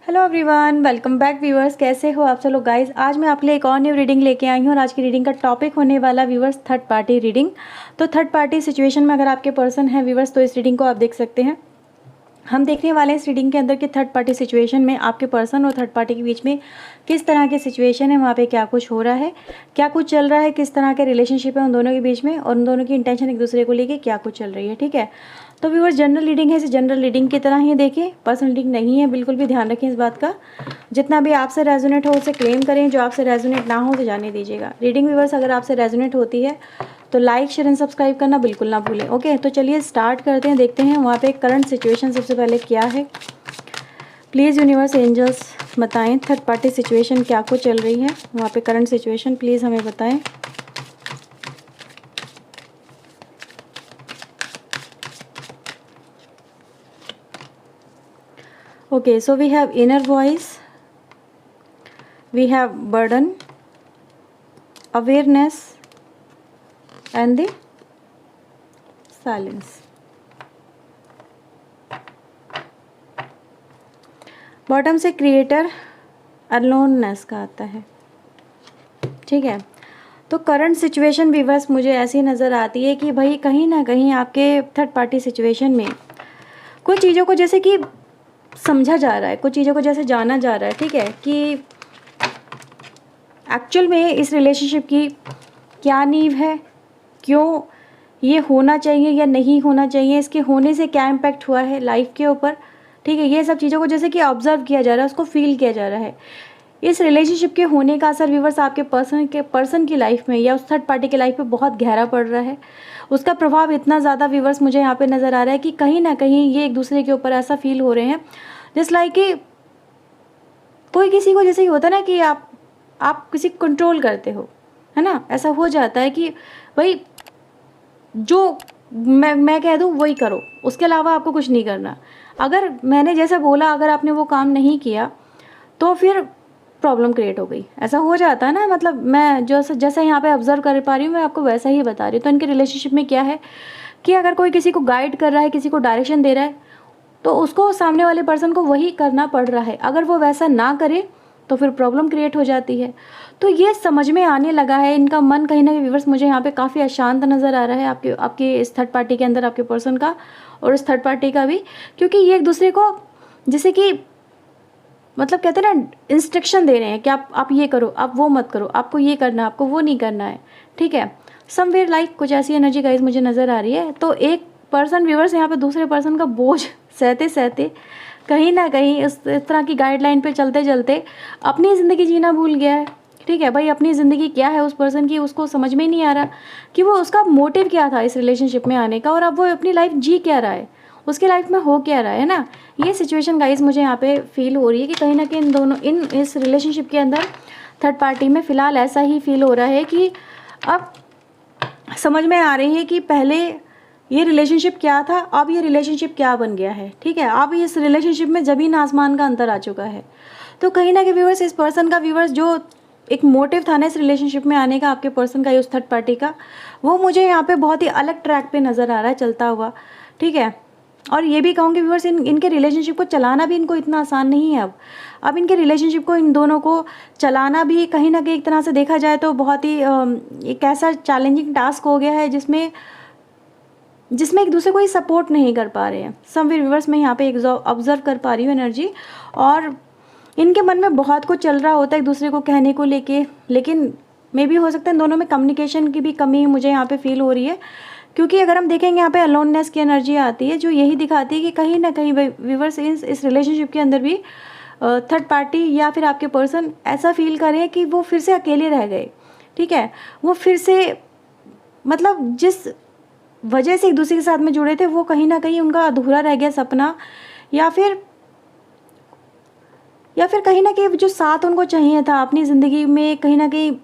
Hello everyone, welcome back viewers. कैसे हो आप सब लोग गाइस। आज मैं आपके लिए एक और न्यू रीडिंग लेके आई हूँ और आज की रीडिंग का टॉपिक होने वाला व्यूअर्स थर्ड पार्टी रीडिंग। तो थर्ड पार्टी सिचुएशन में अगर आपके पर्सन है व्यूअर्स तो इस रीडिंग को आप देख सकते हैं। हम देखने वाले हैं इस रीडिंग के अंदर कि थर्ड पार्टी सिचुएशन में आपके पर्सन और थर्ड पार्टी के बीच में किस तरह की सिचुएशन है, वहाँ पे क्या कुछ हो रहा है, क्या कुछ चल रहा है, किस तरह के रिलेशनशिप है उन दोनों के बीच में और उन दोनों की इंटेंशन एक दूसरे को लेके क्या कुछ चल रही है। ठीक है, तो व्यूअर्स जनरल रीडिंग है, इसे जनरल रीडिंग की तरह ही देखें, पर्सनल रीडिंग नहीं है, बिल्कुल भी ध्यान रखें इस बात का। जितना भी आपसे रेजोनेट हो उसे क्लेम करें, जो आपसे रेजोनेट ना हो तो जाने दीजिएगा। रीडिंग व्यूअर्स अगर आपसे रेजोनेट होती है तो लाइक शेयर एंड सब्सक्राइब करना बिल्कुल ना भूलें। ओके, तो चलिए स्टार्ट करते हैं, देखते हैं वहाँ पे करंट सिचुएशन सबसे पहले क्या है। प्लीज़ यूनिवर्स एंजल्स बताएं थर्ड पार्टी सिचुएशन क्या कुछ चल रही है, वहाँ पे करंट सिचुएशन प्लीज़ हमें बताएं। Okay, so we have inner voice, we have burden, awareness and the silence. Bottom से क्रिएटर अलोननेस का आता है। ठीक है, तो करंट सिचुएशन भी बस मुझे ऐसी नज़र आती है कि भाई कहीं ना कहीं आपके थर्ड पार्टी सिचुएशन में कुछ चीज़ों को जैसे कि समझा जा रहा है, कुछ चीज़ों को जैसे जाना जा रहा है। ठीक है, कि एक्चुअल में इस रिलेशनशिप की क्या नींव है, क्यों ये होना चाहिए या नहीं होना चाहिए, इसके होने से क्या इम्पैक्ट हुआ है लाइफ के ऊपर। ठीक है, ये सब चीज़ों को जैसे कि ऑब्जर्व किया जा रहा है, उसको फील किया जा रहा है। इस रिलेशनशिप के होने का असर व्यूअर्स आपके पर्सन की लाइफ में या उस थर्ड पार्टी की लाइफ में बहुत गहरा पड़ रहा है। उसका प्रभाव इतना ज़्यादा व्यूअर्स मुझे यहाँ पे नज़र आ रहा है कि कहीं ना कहीं ये एक दूसरे के ऊपर ऐसा फील हो रहे हैं जस्ट लाइक कि कोई किसी को, जैसे ही होता है ना कि आप किसी को कंट्रोल करते हो, है ना, ऐसा हो जाता है कि भाई जो मैं कह दूँ वही करो, उसके अलावा आपको कुछ नहीं करना। अगर मैंने जैसा बोला अगर आपने वो काम नहीं किया तो फिर प्रॉब्लम क्रिएट हो गई, ऐसा हो जाता है ना। मतलब मैं जो जैसा यहाँ पे ऑब्जर्व कर पा रही हूँ मैं आपको वैसा ही बता रही हूँ। तो इनके रिलेशनशिप में क्या है कि अगर कोई किसी को गाइड कर रहा है, किसी को डायरेक्शन दे रहा है, तो उसको सामने वाले पर्सन को वही करना पड़ रहा है। अगर वो वैसा ना करे तो फिर प्रॉब्लम क्रिएट हो जाती है। तो ये समझ में आने लगा है, इनका मन कहीं ना कहीं व्यूअर्स मुझे यहाँ पे काफ़ी अशांत नज़र आ रहा है आपके इस थर्ड पार्टी के अंदर, आपके पर्सन का और इस थर्ड पार्टी का भी, क्योंकि ये एक दूसरे को जैसे कि मतलब कहते हैं ना इंस्ट्रक्शन दे रहे हैं कि आप ये करो, आप वो मत करो, आपको ये करना है, आपको वो नहीं करना है। ठीक है, समवेयर लाइक कुछ ऐसी एनर्जी गाइस मुझे नज़र आ रही है। तो एक पर्सन व्यूअर्स यहाँ पे दूसरे पर्सन का बोझ सहते सहते कहीं ना कहीं इस तरह की गाइडलाइन पे चलते चलते अपनी ज़िंदगी जीना भूल गया है। ठीक है भाई, अपनी ज़िंदगी क्या है उस पर्सन की, उसको समझ में ही नहीं आ रहा कि वो उसका मोटिव क्या था इस रिलेशनशिप में आने का और अब वो अपनी लाइफ जी क्या रहा है, उसकी लाइफ में हो क्या रहा है ना। ये सिचुएशन गाइस मुझे यहाँ पे फील हो रही है कि कहीं ना कहीं इस रिलेशनशिप के अंदर थर्ड पार्टी में फ़िलहाल ऐसा ही फील हो रहा है कि अब समझ में आ रही है कि पहले ये रिलेशनशिप क्या था, अब ये रिलेशनशिप क्या बन गया है। ठीक है, अब इस रिलेशनशिप में ज़मीन आसमान का अंतर आ चुका है। तो कहीं ना कहीं व्यूअर्स इस पर्सन का व्यूअर्स जो एक मोटिव था ना इस रिलेशनशिप में आने का आपके पर्सन का, उस थर्ड पार्टी का, वो मुझे यहाँ पे बहुत ही अलग ट्रैक पे नज़र आ रहा है चलता हुआ। ठीक है, और ये भी कहूँगी व्यूअर्स इनके रिलेशनशिप को चलाना भी इनको इतना आसान नहीं है। अब इनके रिलेशनशिप को, इन दोनों को चलाना भी कहीं ना कहीं एक तरह से देखा जाए तो बहुत ही एक ऐसा चैलेंजिंग टास्क हो गया है जिसमें एक दूसरे को ही सपोर्ट नहीं कर पा रहे हैं। सम व्यूअर्स में यहाँ पे ऑब्जर्व कर पा रही हूँ एनर्जी, और इनके मन में बहुत कुछ चल रहा होता है एक दूसरे को कहने को लेके, लेकिन मे भी हो सकता है इन दोनों में कम्युनिकेशन की भी कमी मुझे यहाँ पे फील हो रही है। क्योंकि अगर हम देखेंगे यहाँ पे अलोननेस की एनर्जी आती है जो यही दिखाती है कि कहीं ना कहीं व्यूअर्स इस रिलेशनशिप के अंदर भी थर्ड पार्टी या फिर आपके पर्सन ऐसा फील कर रहे हैं कि वो फिर से अकेले रह गए। ठीक है, वो फिर से मतलब जिस वजह से एक दूसरे के साथ में जुड़े थे वो कहीं ना कहीं उनका अधूरा रह गया सपना, या फिर कहीं ना कहीं जो साथ उनको चाहिए था अपनी ज़िंदगी में, कहीं ना कहीं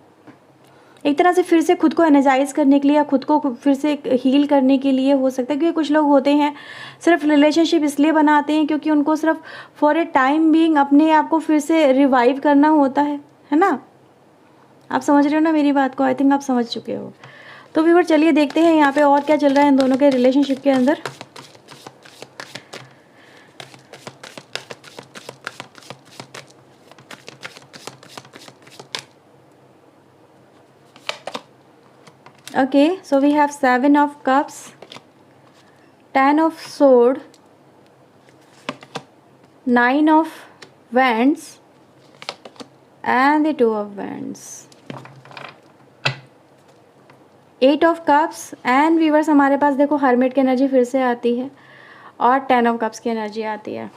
एक तरह से फिर से खुद को एनर्जाइज करने के लिए या खुद को फिर से हील करने के लिए हो सकता है। क्योंकि कुछ लोग होते हैं सिर्फ रिलेशनशिप इसलिए बनाते हैं क्योंकि उनको सिर्फ फॉर ए टाइम बीइंग अपने आप को फिर से रिवाइव करना होता है ना। आप समझ रहे हो ना मेरी बात को, आई थिंक आप समझ चुके हो। तो व्यूअर चलिए देखते हैं यहाँ पे और क्या चल रहा है इन दोनों के रिलेशनशिप के अंदर। Okay, so we have 7 of cups, 10 of sword, 9 of wands and the 2 of wands, 8 of cups and viewers हमारे पास देखो हर्मिट की एनर्जी फिर से आती है और 10 ऑफ कप्स की एनर्जी आती है।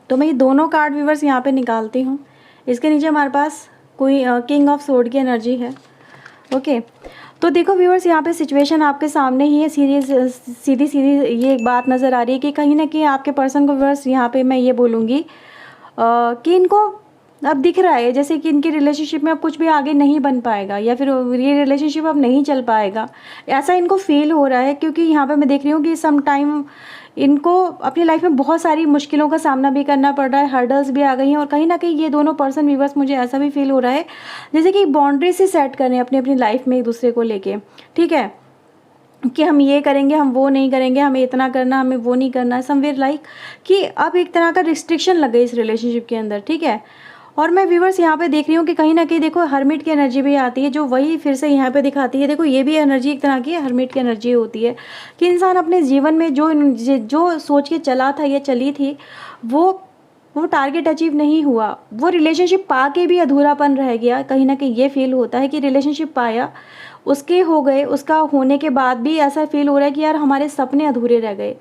तो मैं ये दोनों कार्ड व्यूवर्स यहाँ पे निकालती हूँ। इसके नीचे हमारे पास कोई किंग ऑफ सोर्ड की एनर्जी है। ओके, तो देखो व्यूवर्स यहाँ पे सिचुएशन आपके सामने ही है। सीधी ये एक बात नज़र आ रही है कि कहीं ना कहीं आपके पर्सन को व्यूवर्स यहाँ पे मैं ये बोलूँगी कि इनको अब दिख रहा है जैसे कि इनकी रिलेशनशिप में अब कुछ भी आगे नहीं बन पाएगा या फिर ये रिलेशनशिप अब नहीं चल पाएगा, ऐसा इनको फील हो रहा है। क्योंकि यहाँ पे मैं देख रही हूँ कि सम टाइम इनको अपनी लाइफ में बहुत सारी मुश्किलों का सामना भी करना पड़ रहा है, हर्डल्स भी आ गई हैं और कहीं ना कहीं ये दोनों पर्सन व्यूवर्स मुझे ऐसा भी फील हो रहा है जैसे कि बाउंड्री से सेट कर रहे हैं अपनी अपनी लाइफ में एक दूसरे को लेके। ठीक है, कि हम ये करेंगे, हम वो नहीं करेंगे, हमें इतना करना, हमें वो नहीं करना, समवेयर लाइक कि अब एक तरह का रिस्ट्रिक्शन लग गई इस रिलेशनशिप के अंदर। ठीक है, और मैं व्यूवर्स यहाँ पे देख रही हूँ कि कहीं ना कहीं देखो हर्मिट की एनर्जी भी आती है जो वही फिर से यहाँ पे दिखाती है। देखो ये भी एनर्जी एक तरह की हर्मिट की एनर्जी होती है कि इंसान अपने जीवन में जो सोच के चला था या चली थी वो टारगेट अचीव नहीं हुआ, वो रिलेशनशिप पा के भी अधूरापन रह गया। कहीं ना कहीं ये फील होता है कि रिलेशनशिप पाया, उसके हो गए, उसका होने के बाद भी ऐसा फील हो रहा है कि यार हमारे सपने अधूरे रह गए।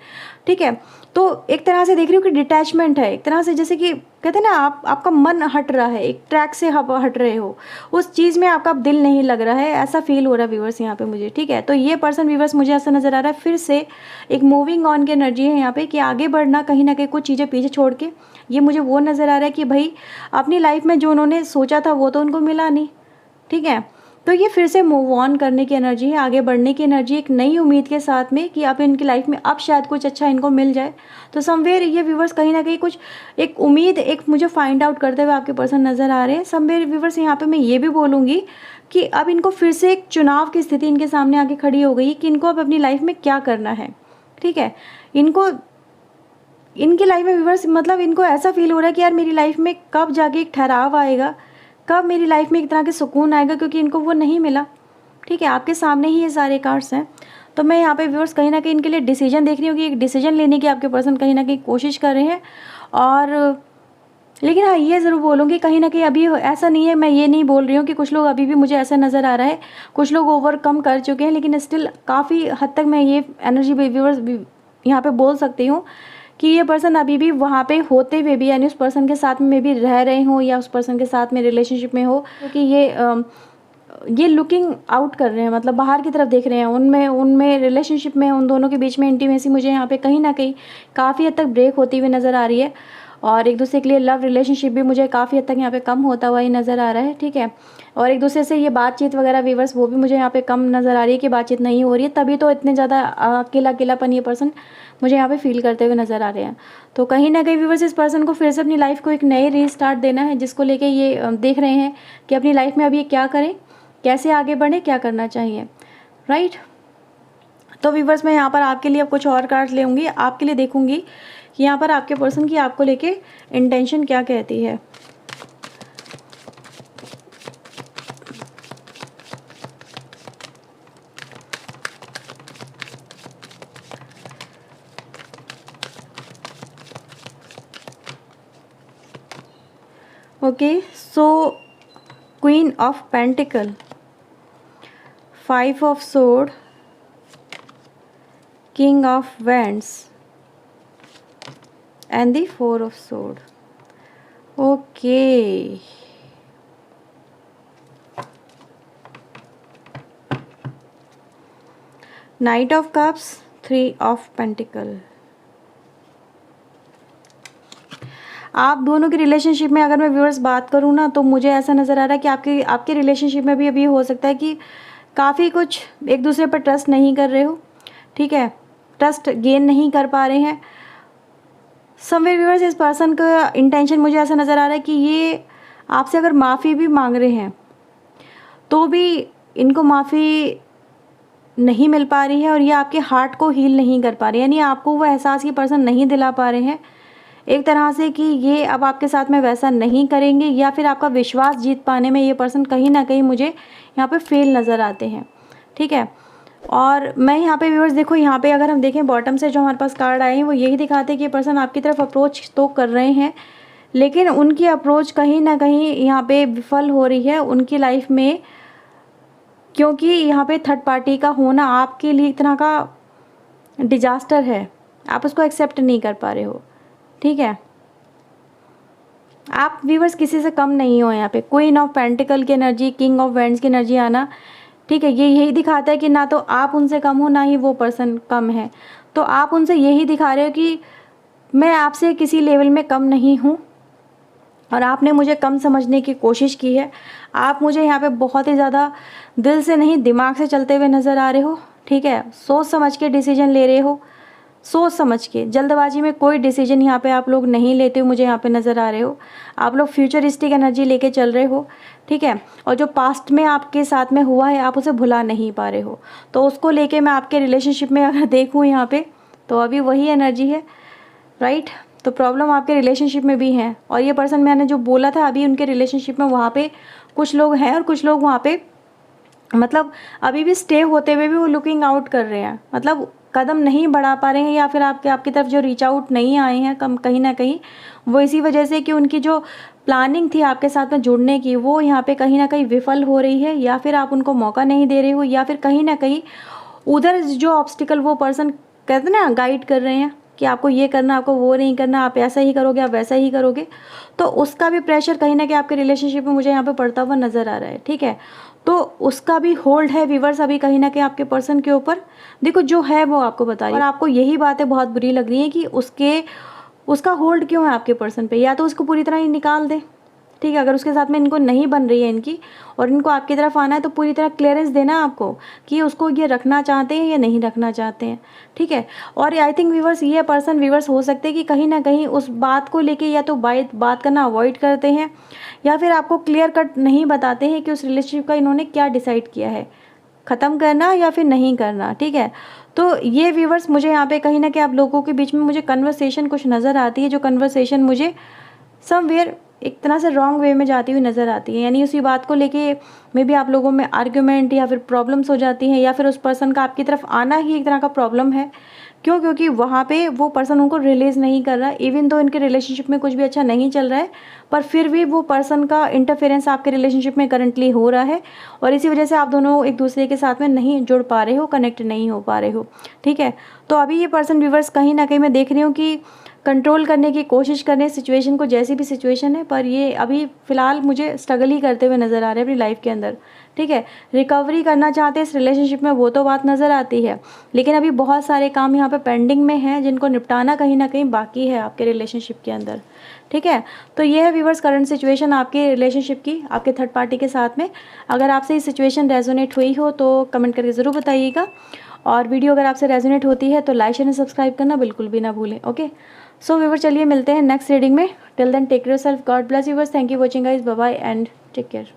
ठीक है, तो एक तरह से देख रही हूँ कि डिटैचमेंट है, एक तरह से जैसे कि कहते हैं ना आपका मन हट रहा है, एक ट्रैक से हट रहे हो, उस चीज़ में आपका दिल नहीं लग रहा है, ऐसा फील हो रहा है व्यूवर्स यहाँ पे मुझे। ठीक है, तो ये पर्सन व्यूवर्स मुझे ऐसा नज़र आ रहा है फिर से एक मूविंग ऑन की एनर्जी है यहाँ पे कि आगे बढ़ना, कहीं ना कहीं कुछ चीज़ें पीछे छोड़ के। ये मुझे वो नज़र आ रहा है कि भाई अपनी लाइफ में जो उन्होंने सोचा था वो तो उनको मिला नहीं। ठीक है, तो ये फिर से मूव ऑन करने की एनर्जी है, आगे बढ़ने की एनर्जी, एक नई उम्मीद के साथ में कि अब इनकी लाइफ में अब शायद कुछ अच्छा इनको मिल जाए। तो समवेयर ये व्यूवर्स कहीं ना कहीं कुछ एक उम्मीद एक मुझे फाइंड आउट करते हुए आपके पर्सन नज़र आ रहे हैं। समवेयर व्यूवर्स यहाँ पे मैं ये भी बोलूँगी कि अब इनको फिर से एक चुनाव की स्थिति इनके सामने आके खड़ी हो गई कि इनको अब अपनी लाइफ में क्या करना है। ठीक है, इनकी लाइफ में व्यूवर्स मतलब इनको ऐसा फील हो रहा है कि यार मेरी लाइफ में कब जाके एक ठहराव आएगा, कब मेरी लाइफ में एक तरह के सुकून आएगा, क्योंकि इनको वो नहीं मिला। ठीक है, आपके सामने ही ये सारे कार्ड्स हैं। तो मैं यहाँ पे व्यूअर्स कहीं ना कहीं इनके लिए डिसीजन देख रही हूँ कि एक डिसीजन लेने की आपके पर्सन कहीं ना कहीं कोशिश कर रहे हैं। और लेकिन हाँ ये ज़रूर बोलूँगी कहीं ना कहीं अभी ऐसा नहीं है, मैं ये नहीं बोल रही हूँ कि कुछ लोग अभी भी मुझे ऐसा नज़र आ रहा है कुछ लोग ओवरकम कर चुके हैं, लेकिन स्टिल काफ़ी हद तक मैं ये एनर्जी व्यूअर्स यहाँ पे बोल सकती हूँ कि ये पर्सन अभी भी वहाँ पे होते हुए भी यानी उस पर्सन के साथ में भी रह रहे हो या उस पर्सन के साथ में रिलेशनशिप में हो, क्योंकि ये लुकिंग आउट कर रहे हैं, मतलब बाहर की तरफ देख रहे हैं। उनमें रिलेशनशिप में उन दोनों के बीच में इंटीमेसी मुझे यहाँ पे कहीं ना कहीं काफ़ी हद तक ब्रेक होती हुई नज़र आ रही है और एक दूसरे के लिए लव रिलेशनशिप भी मुझे काफ़ी हद तक यहाँ पे कम होता हुआ ही नज़र आ रहा है। ठीक है, और एक दूसरे से ये बातचीत वगैरह व्यूअर्स वो भी मुझे यहाँ पे कम नज़र आ रही है कि बातचीत नहीं हो रही है, तभी तो इतने ज़्यादा अकेलापन ये पर्सन मुझे यहाँ पे फील करते हुए नज़र आ रहे हैं। तो कहीं ना कहीं व्यूअर्स इस पर्सन को फिर से अपनी लाइफ को एक नए रीस्टार्ट देना है, जिसको लेके ये देख रहे हैं कि अपनी लाइफ में अब ये क्या करें, कैसे आगे बढ़े, क्या करना चाहिए। राइट, तो व्यूअर्स मैं यहाँ पर आपके लिए अब कुछ और कार्ड लेंगी, आपके लिए देखूंगी कि यहाँ पर आपके पर्सन की आपको लेके इंटेंशन क्या कहती है। Okay, so Queen of Pentacle, 5 of Sword, King of Wands and the 4 of Sword. Okay, Knight of Cups, 3 of Pentacle. आप दोनों की रिलेशनशिप में अगर मैं व्यूअर्स बात करूँ ना तो मुझे ऐसा नज़र आ रहा है कि आपके रिलेशनशिप में भी अभी हो सकता है कि काफ़ी कुछ एक दूसरे पर ट्रस्ट नहीं कर रहे हो। ठीक है, ट्रस्ट गेन नहीं कर पा रहे हैं। समवेयर व्यूअर्स इस पर्सन का इंटेंशन मुझे ऐसा नज़र आ रहा है कि ये आपसे अगर माफ़ी भी मांग रहे हैं तो भी इनको माफ़ी नहीं मिल पा रही है और ये आपके हार्ट को हील नहीं कर पा रहे, यानी आपको वो एहसास ये पर्सन नहीं दिला पा रहे हैं एक तरह से कि ये अब आपके साथ में वैसा नहीं करेंगे, या फिर आपका विश्वास जीत पाने में ये पर्सन कहीं ना कहीं मुझे यहाँ पे फेल नज़र आते हैं। ठीक है। और मैं यहाँ पे व्यूअर्स देखो, यहाँ पे अगर हम देखें बॉटम से जो हमारे पास कार्ड आए हैं वो यही दिखाते हैं कि ये पर्सन आपकी तरफ अप्रोच तो कर रहे हैं, लेकिन उनकी अप्रोच कहीं ना कहीं यहाँ पे विफल हो रही है उनकी लाइफ में, क्योंकि यहाँ पे थर्ड पार्टी का होना आपके लिए एक तरह का डिजास्टर है, आप उसको एक्सेप्ट नहीं कर पा रहे हो। ठीक है, आप व्यूअर्स किसी से कम नहीं हो। यहाँ पे क्वीन ऑफ पेंटिकल की एनर्जी, किंग ऑफ वैंड्स की एनर्जी आना, ठीक है, ये यही दिखाता है कि ना तो आप उनसे कम हो ना ही वो पर्सन कम है। तो आप उनसे यही दिखा रहे हो कि मैं आपसे किसी लेवल में कम नहीं हूँ और आपने मुझे कम समझने की कोशिश की है। आप मुझे यहाँ पे बहुत ही ज़्यादा दिल से नहीं दिमाग से चलते हुए नज़र आ रहे हो। ठीक है, सोच समझ के डिसीजन ले रहे हो, सोच समझ के, जल्दबाजी में कोई डिसीजन यहाँ पे आप लोग नहीं लेते हो, मुझे यहाँ पे नज़र आ रहे हो। आप लोग फ्यूचरिस्टिक एनर्जी लेके चल रहे हो। ठीक है, और जो पास्ट में आपके साथ में हुआ है आप उसे भुला नहीं पा रहे हो, तो उसको लेके मैं आपके रिलेशनशिप में अगर देखूँ यहाँ पे तो अभी वही एनर्जी है, राइट। तो प्रॉब्लम आपके रिलेशनशिप में भी है, और ये पर्सन मैंने जो बोला था अभी उनके रिलेशनशिप में वहाँ पे कुछ लोग हैं और कुछ लोग वहाँ पे मतलब अभी भी स्टे होते हुए भी वो लुकिंग आउट कर रहे हैं, मतलब कदम नहीं बढ़ा पा रहे हैं, या फिर आपकी तरफ जो रीच आउट नहीं आए हैं कहीं ना कहीं वो इसी वजह से कि उनकी जो प्लानिंग थी आपके साथ में जुड़ने की वो यहाँ पे कहीं ना कहीं विफल हो रही है, या फिर आप उनको मौका नहीं दे रहे हो, या फिर कहीं ना कहीं उधर जो ऑब्स्टिकल वो पर्सन कहते हैं ना गाइड कर रहे हैं कि आपको ये करना, आपको वो नहीं करना, आप ऐसा ही करोगे, आप वैसा ही करोगे, तो उसका भी प्रेशर कहीं ना कहीं आपके रिलेशनशिप में मुझे यहाँ पे पड़ता हुआ नज़र आ रहा है। ठीक है, तो उसका भी होल्ड है व्यूअर्स अभी कहीं ना कहीं आपके पर्सन के ऊपर। देखो जो है वो आपको बता रही है, और आपको यही बातें बहुत बुरी लग रही है कि उसका होल्ड क्यों है आपके पर्सन पे, या तो उसको पूरी तरह ही निकाल दे। ठीक है, अगर उसके साथ में इनको नहीं बन रही है इनकी और इनको आपकी तरफ आना है तो पूरी तरह क्लियरेंस देना आपको कि उसको ये रखना चाहते हैं या नहीं रखना चाहते हैं। ठीक है, और आई थिंक व्यूअर्स ये पर्सन व्यूअर्स हो सकते हैं कि कहीं ना कहीं उस बात को लेके या तो बात करना अवॉइड करते हैं, या फिर आपको क्लियर कट नहीं बताते हैं कि उस रिलेशनशिप का इन्होंने क्या डिसाइड किया है, ख़त्म करना या फिर नहीं करना। ठीक है, तो ये व्यूअर्स मुझे यहाँ पे कहीं ना कहीं आप लोगों के बीच में मुझे कन्वर्सेशन कुछ नज़र आती है, जो कन्वर्सेशन मुझे समवेयर एक तरह से रॉन्ग वे में जाती हुई नज़र आती है, यानी उसी बात को लेके मे बी आप लोगों में आर्ग्यूमेंट या फिर प्रॉब्लम्स हो जाती हैं, या फिर उस पर्सन का आपकी तरफ आना ही एक तरह का प्रॉब्लम है। क्यों? क्योंकि वहाँ पे वो पर्सन उनको रिलीज़ नहीं कर रहा, इवन तो इनके रिलेशनशिप में कुछ भी अच्छा नहीं चल रहा है, पर फिर भी वो पर्सन का इंटरफेरेंस आपके रिलेशनशिप में करंटली हो रहा है, और इसी वजह से आप दोनों एक दूसरे के साथ में नहीं जुड़ पा रहे हो, कनेक्ट नहीं हो पा रहे हो। ठीक है, तो अभी ये पर्सन व्यूअर्स कहीं ना कहीं मैं देख रही हूँ कि कंट्रोल करने की कोशिश कर रहे हैं सिचुएशन को, जैसी भी सिचुएशन है, पर ये अभी फ़िलहाल मुझे स्ट्रगल ही करते हुए नज़र आ रहे हैं अपनी लाइफ के अंदर। ठीक है, रिकवरी करना चाहते हैं इस रिलेशनशिप में, वो तो बात नज़र आती है, लेकिन अभी बहुत सारे काम यहाँ पे पेंडिंग में हैं जिनको निपटाना कहीं ना कहीं बाकी है आपके रिलेशनशिप के अंदर। ठीक है, तो ये है व्यूअर्स करंट सिचुएशन आपके रिलेशनशिप की, आपके थर्ड पार्टी के साथ में। अगर आपसे ये सिचुएशन रेजोनेट हुई हो तो कमेंट करके ज़रूर बताइएगा, और वीडियो अगर आपसे रेजोनेट होती है तो लाइक शेयर एंड सब्सक्राइब करना बिल्कुल भी ना भूलें। ओके, सो व्यूअर्स चलिए मिलते हैं नेक्स्ट रीडिंग में। Till then take care yourself, God bless you viewers, thank you watching guys, bye bye and take care.